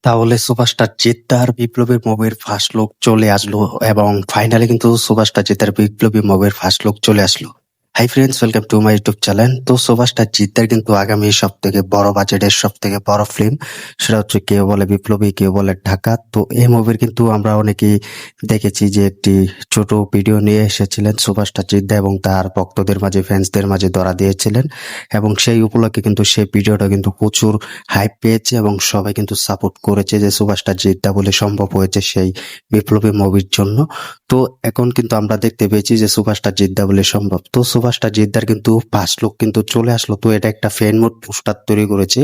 তাহলে সুপারস্টার জিদ্দার বিপ্লবী মুভির ফার্স্ট লুক চলে আসলো এবং ফাইনালি কিন্তু সুপারস্টার জিদ্দার বিপ্লবী মুভির ফার্স্ট লুক চলে আসলো। Hi friends, welcome to my YouTube channel. তো সুপারস্টার জিদ্দার কিন্তু আগামী সব থেকে বড় বাজেটের সব থেকে বড় ফিল্ম, সেটা হচ্ছে কেউ বলে বিপ্লবী, কেউ বলে ঢাকা। তো এই মুভির কিন্তু আমরা অনেকেই দেখেছি যে একটি ছোট ভিডিও নিয়ে এসেছিলেন সুপারস্টার জিদ্দা এবং তার ভক্তদের মাঝে, ফ্যান্সদের মাঝে ধরা দিয়েছিলেন এবং সেই উপলক্ষে কিন্তু সেই ভিডিওটা কিন্তু প্রচুর হাইপ পেয়েছে এবং সবাই কিন্তু সাপোর্ট করেছে যে সুপারস্টার জিদ্দা বলে সম্ভব হয়েছে সেই বিপ্লবী মুভির জন্য। তো এখন কিন্তু আমরা দেখতে পেয়েছি যে সুপারস্টার জিদ্দা বলে সম্ভব। তো সুপারস্টার জিদ্দার কিন্তু ফার্স্ট লুক কিন্তু চলে আসলো। তো এটা একটা ফ্যান মোড পোস্টার তৈরি করেছে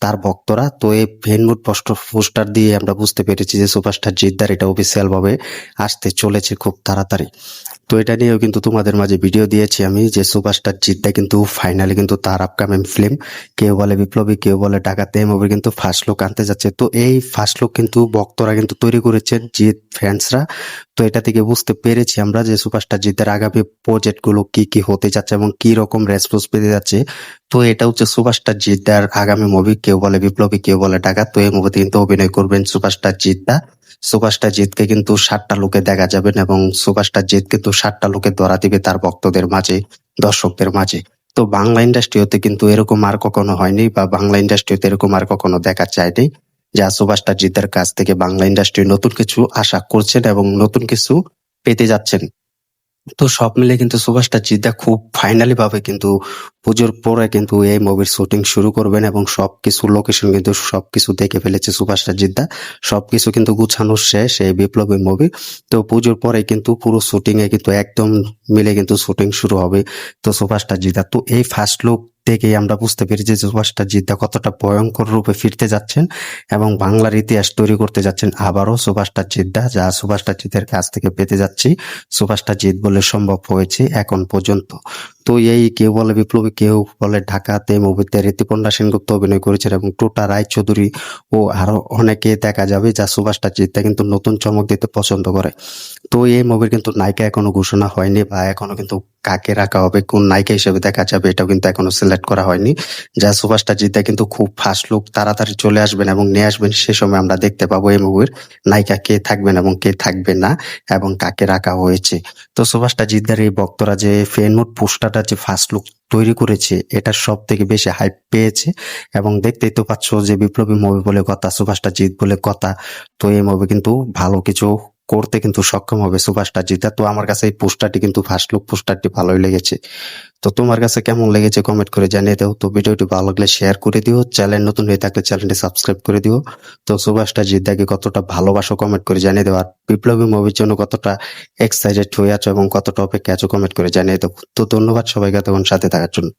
তার ভক্তরা। তো এই ফ্যান মোড পোস্টার দিয়ে আমরা বুঝতে পেরেছি যে সুপারস্টার জিদ্দার এটা অফিসিয়াল ভাবে আসতে চলেছে খুব তাড়াতাড়ি। তো এটা নিয়েও কিন্তু তোমাদের মাঝে ভিডিও দিয়েছি আমি যে সুপারস্টার জিদ্দা কিন্তু ফাইনালি কিন্তু তার আপকামিং ফিল্ম কেউ বলে বিপ্লবী, কেউ বলে ডাকাতে মুভির কিন্তু ফার্স্ট লুক আনতে যাচ্ছে। তো এই ফার্স্ট লুক কিন্তু ভক্তরা কিন্তু তৈরি করেছেন, জিৎ ফ্যান্সরা। তো এটা থেকে বুঝতে পেরেছি আমরা যে সুপারস্টার জিতের আগামী প্রজেক্ট গুলো কি কি হতে যাচ্ছে এবং কি রকম রেসপন্স পেতে যাচ্ছে। তো এটা হচ্ছে সুপারস্টার জিদ্দার আগামী মুভি কেউ বলে বিপ্লবী, কেউ বলে ডাকাত। তো এই মুভিতে কিন্তু অভিনয় করবেন সুপারস্টার জিদ্দা। সুপারস্টার জিতকে কিন্তু 7টা লোকে দেখা যাবেন এবং সুপারস্টার জিত কিন্তু 7টা লোকে ধরা দিবে তার ভক্তদের মাঝে, দর্শকদের মাঝে। তো বাংলা ইন্ডাস্ট্রিতে কিন্তু এরকম আর কখনো হয়নি বা বাংলা ইন্ডাস্ট্রিতে এরকম আর কখনো দেখা যায়নি। যা সুপারস্টার জিতের কাছ থেকে বাংলা ইন্ডাস্ট্রি নতুন কিছু আশা করছেন এবং নতুন কিছু পেতে যাচ্ছেন। তো সব মিলে কিন্তু সুপারস্টার জিদ্দা খুব ফাইনালি ভাবে কিন্তু পুজোর পরে কিন্তু এই মুভির শুটিং শুরু করবেন এবং সবকিছু লোকেশন কিন্তু সবকিছু দেখে ফেলেছে সুপারস্টার জিদ্দা। সবকিছু কিন্তু গুছানো শেষ এই বিপ্লবী মুভি। তো পুজোর পরে কিন্তু পুরো শুটিং এ কিন্তু একদম মিলে কিন্তু শুটিং শুরু হবে তো সুপারস্টার জিদ্দা। তো এই ফার্স্ট লুক থেকেই আমরা বুঝতে পেরেছি যে সুপারস্টার জিদ্দা কতটা ভয়ঙ্কর রূপে ফিরতে যাচ্ছেন এবং বাংলার ইতিহাস তৈরি করতে যাচ্ছেন আবারও সুপারস্টার জিদ্দা, যা সুপারস্টার জিতের কাছ থেকে পেতে যাচ্ছি সুপারস্টার জিত বলে সম্ভব হয়েছে এখন পর্যন্ত। তো এই কেউ বলে বিপ্লবী, কেউ বলে ঢাকাতে মুভিতে ঋতুপর্ণা সেনগুপ্ত অভিনয় করেছেন এবং টোটা রায়চৌধুরী ও আরো অনেকে দেখা যাবে যা সুপারস্টার জিতটা কিন্তু নতুন চমক দিতে পছন্দ করে। তো এই মুভির কিন্তু নায়িকা এখনো ঘোষণা হয়নি বা এখনো কিন্তু কাকে রাখা হবে, কোন নায়িকা হিসেবে দেখা যাবে, এটাও কিন্তু এখনো সিলেক্ট করা হয়নি। যা সুপারস্টার জিতটা কিন্তু খুব ফার্স্ট লুক তাড়াতাড়ি চলে আসবেন এবং নিয়ে আসবেন, সে সময় আমরা দেখতে পাবো এই মুভির নায়িকা কে থাকবেন এবং কে থাকবে না এবং কাকে রাখা হয়েছে। তো সুপারস্টার জিদ্দার এই ভক্তরা যে ফেনমুড পোস্টারটা যে ফার্স্ট লুক তৈরি করেছে এটা সব থেকে বেশি হাইপ পেয়েছে এবং দেখতেই তো পাচ্ছ যে বিপ্লবী মুভি বলে কথা, সুপারস্টার জিত বলে কথা। তো এই মুভি কিন্তু ভালো কিছু করতে কিন্তু সক্ষম হবে সুপারস্টার জিতা। তো আমার কাছে এই পোস্টারটি কিন্তু ফার্স্ট লুক পোস্টারটি ভালোই লেগেছে। তো তোমার কাছে কেমন লেগেছে কমেন্ট করে জানিয়ে দাও। তো ভিডিওটি ভালো লাগলে শেয়ার করে দিও, চ্যানেল নতুন হয়ে থাকলে চ্যানেলটি সাবস্ক্রাইব করে দিও। তো সুপারস্টার জিদ্দাকে কতটা ভালোবাসো কমেন্ট করে জানিয়ে দাও, আর বিপ্লবী মুভির জন্য কতটা এক্সাইটেড হয়ে আছো এবং কতটা অপেক্ষা আছো কমেন্ট করে জানিয়ে দাও। তো ধন্যবাদ সবাইকে এতক্ষণ সাথে থাকার জন্য।